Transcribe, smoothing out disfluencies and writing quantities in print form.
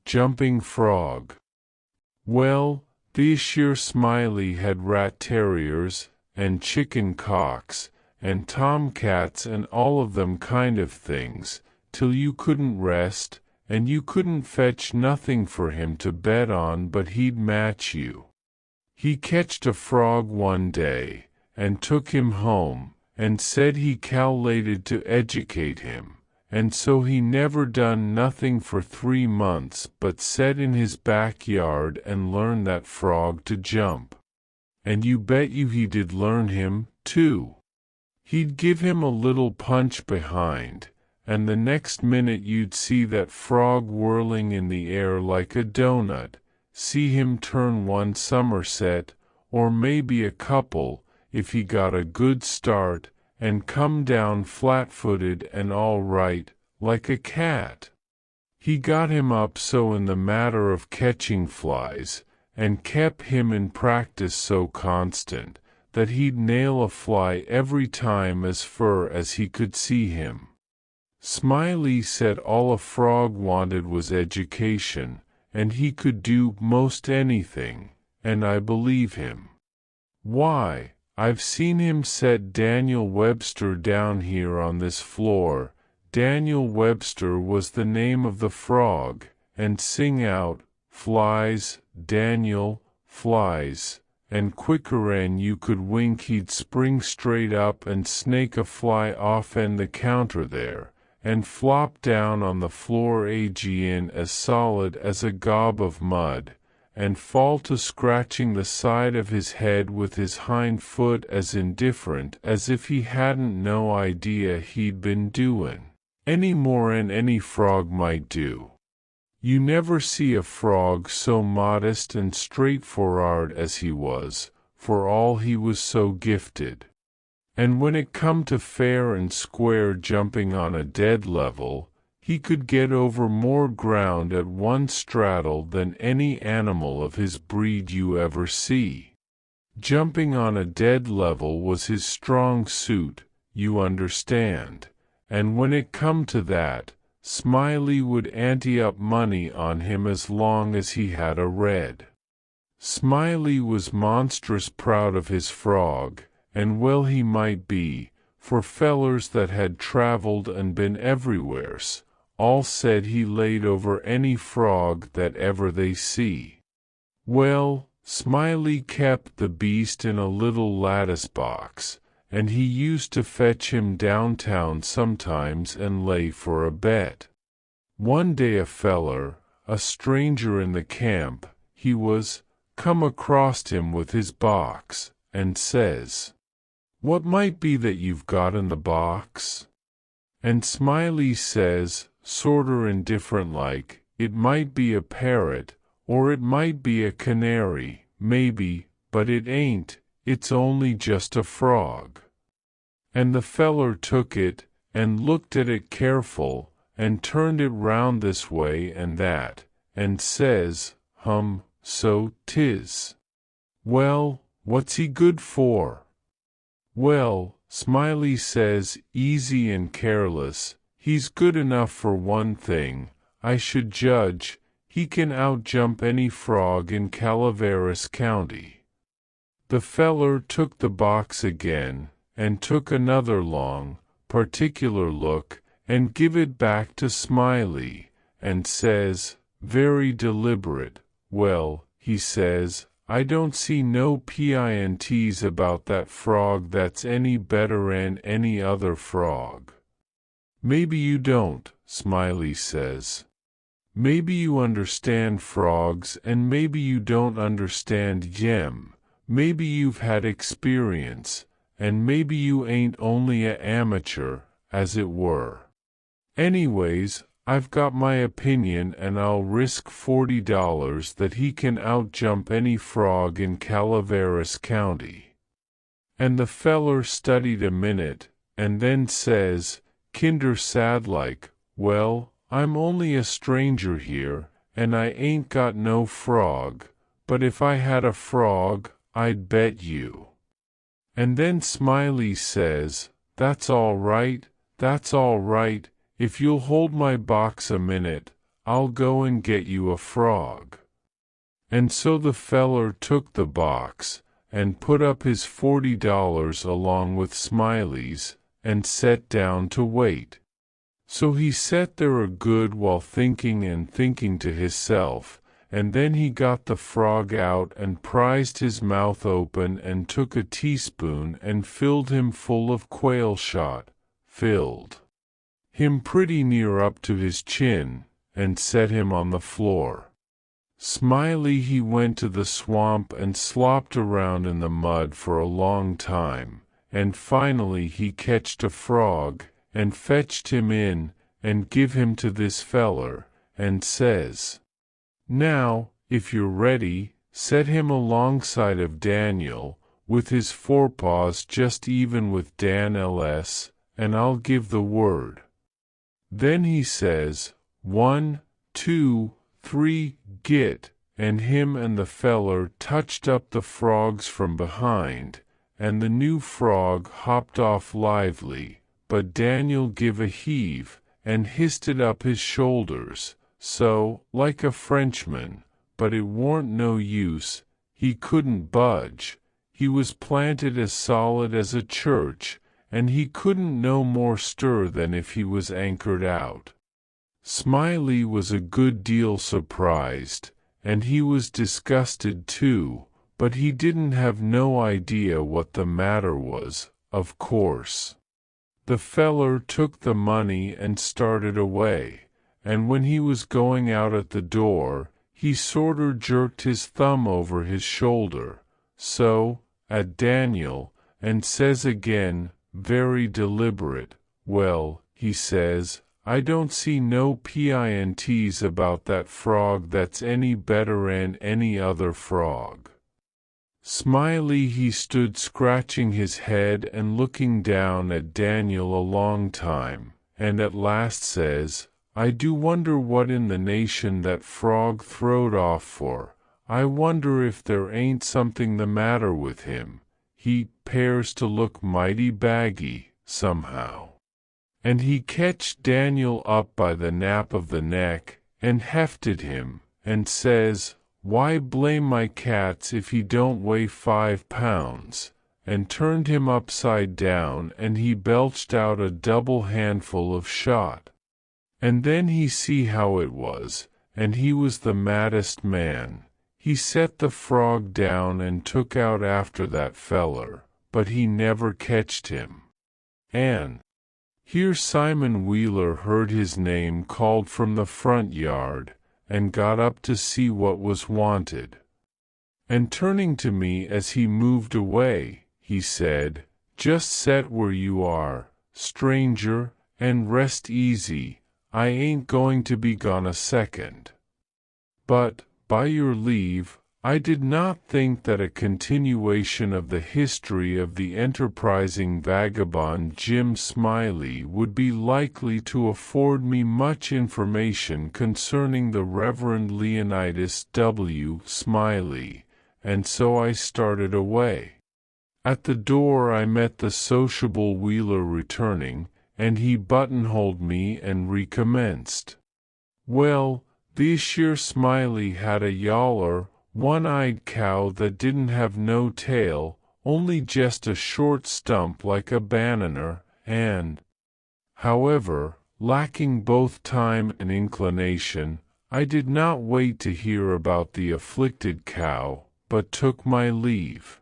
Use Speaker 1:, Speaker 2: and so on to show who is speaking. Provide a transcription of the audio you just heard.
Speaker 1: Jumping frog. Well, this year Smiley had rat terriers, and chicken cocks, and tomcats and all of them kind of things, till you couldn't rest, and you couldn't fetch nothing for him to bet on but he'd match you. He catched a frog one day, and took him home, and said he cal'lated to educate him, and so he never done nothing for 3 months but set in his backyard and learn that frog to jump. And you bet you he did learn him, too. He'd give him a little punch behind, and the next minute you'd see that frog whirling in the air like a donut, see him turn one somerset, or maybe a couple, if he got a good start, and come down flat-footed and all right, like a cat. He got him up so in the matter of catching flies, and kept him in practice so constant, that he'd nail a fly every time as fur as he could see him. Smiley said all a frog wanted was education, and he could do most anything, and I believe him. Why, I've seen him set Daniel Webster down here on this floor, Daniel Webster was the name of the frog, and sing out, "Flies, Daniel, flies," and quicker'n you could wink he'd spring straight up and snake a fly off'n the counter there, and flop down on the floor agin as solid as a gob of mud, and fall to scratching the side of his head with his hind foot as indifferent as if he hadn't no idea he'd been doin' any more'n any frog might do. You never see a frog so modest and straightfor'ard as he was, for all he was so gifted. And when it come to fair and square jumping on a dead level, he could get over more ground at one straddle than any animal of his breed you ever see. Jumping on a dead level was his strong suit, you understand, and when it come to that, Smiley would ante up money on him as long as he had a red. Smiley was monstrous proud of his frog, and well he might be, for fellers that had traveled and been everywheres, all said he laid over any frog that ever they see. Well, Smiley kept the beast in a little lattice box, and he used to fetch him downtown sometimes and lay for a bet. One day a feller, a stranger in the camp, he was, come across him with his box, and says, "What might be that you've got in the box?" And Smiley says, sorter indifferent like, "It might be a parrot, or it might be a canary, maybe, but it ain't, it's only just a frog." And the feller took it, and looked at it careful, and turned it round this way and that, and says, "So 'tis. Well, what's he good for?" "Well," Smiley says, easy and careless, "he's good enough for one thing, I should judge, he can outjump any frog in Calaveras County." The feller took the box again, and took another long, particular look, and give it back to Smiley, and says, very deliberate, "Well," he says, "I don't see no pints about that frog that's any better'n any other frog." "Maybe you don't," Smiley says. "Maybe you understand frogs and maybe you don't understand yem, maybe you've had experience, and maybe you ain't only a amateur, as it were. Anyways, I've got my opinion and I'll risk $40 that he can outjump any frog in Calaveras County." And the feller studied a minute, and then says, kinder sad-like, "Well, I'm only a stranger here, and I ain't got no frog, but if I had a frog, I'd bet you." And then Smiley says, that's all right, if you'll hold my box a minute, I'll go and get you a frog." And so the feller took the box, and put up his $40 along with Smiley's, and set down to wait. So he sat there a good while thinking to hisself, and then he got the frog out and prized his mouth open and took a teaspoon and filled him full of quail shot, filled him pretty near up to his chin, and set him on the floor. Smiley he went to the swamp and slopped around in the mud for a long time, and finally he catched a frog, and fetched him in, and give him to this feller, and says, "Now, if you're ready, set him alongside of Daniel, with his forepaws just even with Dan L.S., and I'll give the word." Then he says, "1, 2, 3, git," and him and the feller touched up the frogs from behind, and the new frog hopped off lively, but Daniel give a heave, and histed up his shoulders, so, like a Frenchman, but it warn't no use, he couldn't budge, he was planted as solid as a church, and he couldn't no more stir than if he was anchored out. Smiley was a good deal surprised, and he was disgusted too, but he didn't have no idea what the matter was, of course. The feller took the money and started away, and when he was going out at the door, he sorter jerked his thumb over his shoulder, so, at Daniel, and says again, very deliberate, "Well," he says, "I don't see no pints about that frog that's any better'n any other frog." Smiley he stood scratching his head and looking down at Daniel a long time, and at last says, "I do wonder what in the nation that frog throwed off for. I wonder if there ain't something the matter with him. He 'pears to look mighty baggy, somehow." And he catched Daniel up by the nape of the neck, and hefted him, and says, "Why blame my cats if he don't weigh 5 pounds, and turned him upside down and he belched out a double handful of shot. And then he see how it was, and he was the maddest man. He set the frog down and took out after that feller, but he never catched him. And here Simon Wheeler heard his name called from the front yard, and got up to see what was wanted. And turning to me as he moved away, he said, "Just set where you are, stranger, and rest easy. I ain't going to be gone a second." But, by your leave, I did not think that a continuation of the history of the enterprising vagabond Jim Smiley would be likely to afford me much information concerning the Reverend Leonidas W. Smiley, and so I started away. At the door I met the sociable Wheeler returning, and he buttonholed me and recommenced. "Well, this year Smiley had a yaller, one-eyed cow that didn't have no tail, only just a short stump like a banana, and, however, lacking both time and inclination, I did not wait to hear about the afflicted cow, but took my leave.